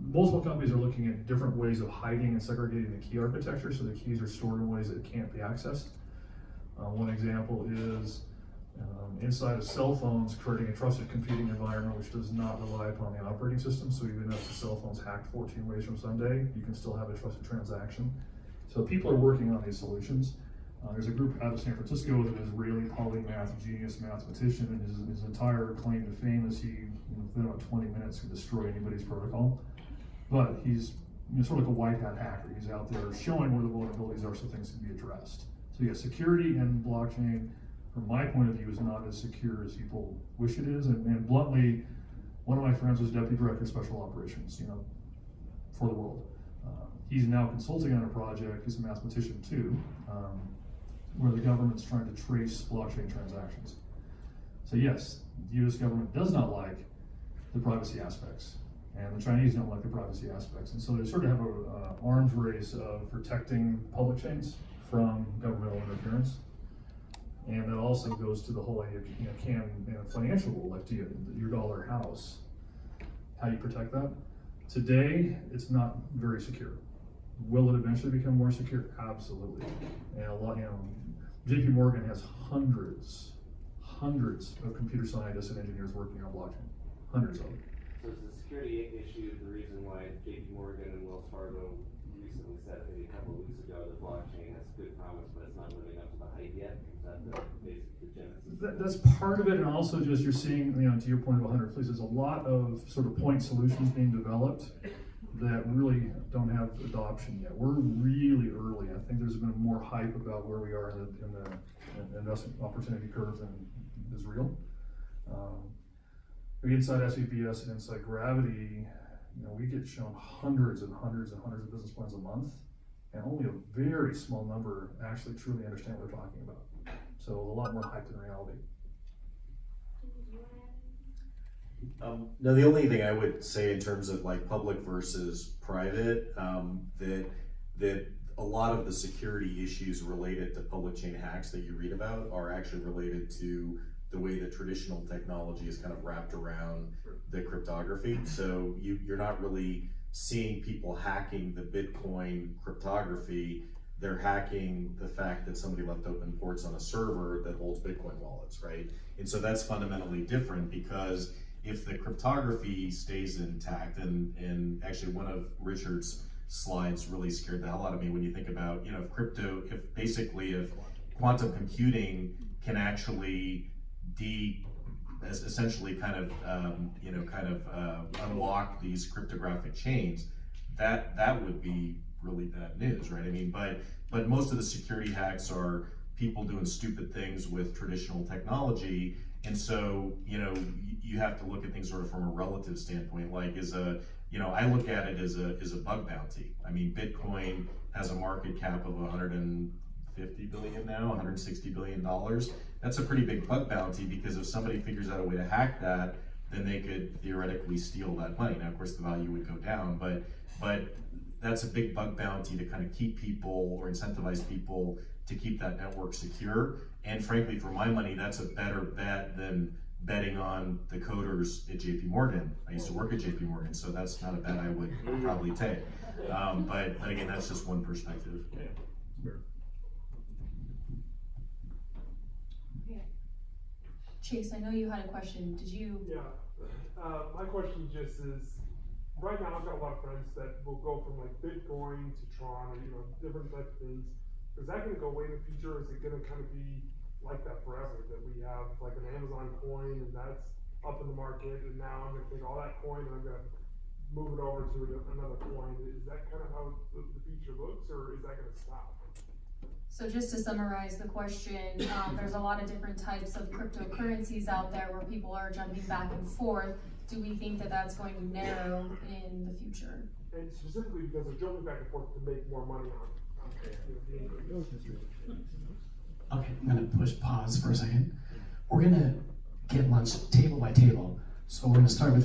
multiple companies are looking at different ways of hiding and segregating the key architecture, so the keys are stored in ways that can't be accessed. One example is inside of cell phones, creating a trusted computing environment which does not rely upon the operating system. So even if the cell phone's hacked 14 ways from Sunday, you can still have a trusted transaction. So people are working on these solutions. There's a group out of San Francisco with an Israeli polymath genius mathematician, and his entire claim to fame is he, within about 20 minutes, can destroy anybody's protocol. But he's sort of like a white hat hacker. He's out there showing where the vulnerabilities are so things can be addressed. So yeah, security and blockchain, from my point of view, is not as secure as people wish it is. And bluntly, one of my friends was deputy director of special operations, for the world. He's now consulting on a project. He's a mathematician too, where the government's trying to trace blockchain transactions. So yes, the U.S. government does not like the privacy aspects, and the Chinese don't like the privacy aspects. And so they sort of have an arms race of protecting public chains from governmental interference. And that also goes to the whole idea of financial, like your dollar house, how you protect that. Today, it's not very secure. Will it eventually become more secure? Absolutely. And a lot, JP Morgan has hundreds of computer scientists and engineers working on blockchain. Hundreds of them. So is the security issue the reason why JP Morgan and Wells Fargo recently said, maybe a couple of weeks ago, the blockchain has good promise, but it's not living up to the hype yet? Is that the basic genesis? That's part of it, and also just you're seeing, to your point of 100 places, there's a lot of sort of point solutions being developed that really don't have adoption yet. We're really early. I think there's been more hype about where we are in the investment opportunity curve than is real. Inside SVPS and inside Gravity, we get shown hundreds and hundreds and hundreds of business plans a month, and only a very small number actually truly understand what we're talking about. So a lot more hype than reality. No, the only thing I would say in terms of like public versus private, that a lot of the security issues related to public chain hacks that you read about are actually related to the way that traditional technology is kind of wrapped around the cryptography. So you're not really seeing people hacking the Bitcoin cryptography. They're hacking the fact that somebody left open ports on a server that holds Bitcoin wallets, right? And so that's fundamentally different, because if the cryptography stays intact, and actually one of Richard's slides really scared the hell out of me when you think about, if quantum computing can actually essentially unlock these cryptographic chains, that would be really bad news, right? I mean, but most of the security hacks are people doing stupid things with traditional technology, and so you have to look at things sort of from a relative standpoint. Like I look at it as a bug bounty. I mean, Bitcoin has a market cap of 150 billion now, 160 billion dollars. That's a pretty big bug bounty, because if somebody figures out a way to hack that, then they could theoretically steal that money. Now, of course, the value would go down, but that's a big bug bounty to kind of keep people or incentivize people to keep that network secure. And frankly, for my money, that's a better bet than betting on the coders at JP Morgan. I used to work at JP Morgan, so that's not a bet I would probably take. But again, that's just one perspective. Chase, I know you had a question. Did you? Yeah. My question just is, right now I've got a lot of friends that will go from like Bitcoin to Tron, or different type of things. Is that going to go away in the future, or is it going to kind of be like that forever? That we have like an Amazon coin, and that's up in the market, and now I'm going to take all that coin and I'm going to move it over to another coin. Is that kind of how the future looks, or is that going to stop? So just to summarize the question, there's a lot of different types of cryptocurrencies out there where people are jumping back and forth. Do we think that that's going to narrow in the future? And specifically because they're jumping back and forth to make more money on Okay, I'm going to push pause for a second. We're going to get lunch table by table. So we're going to start with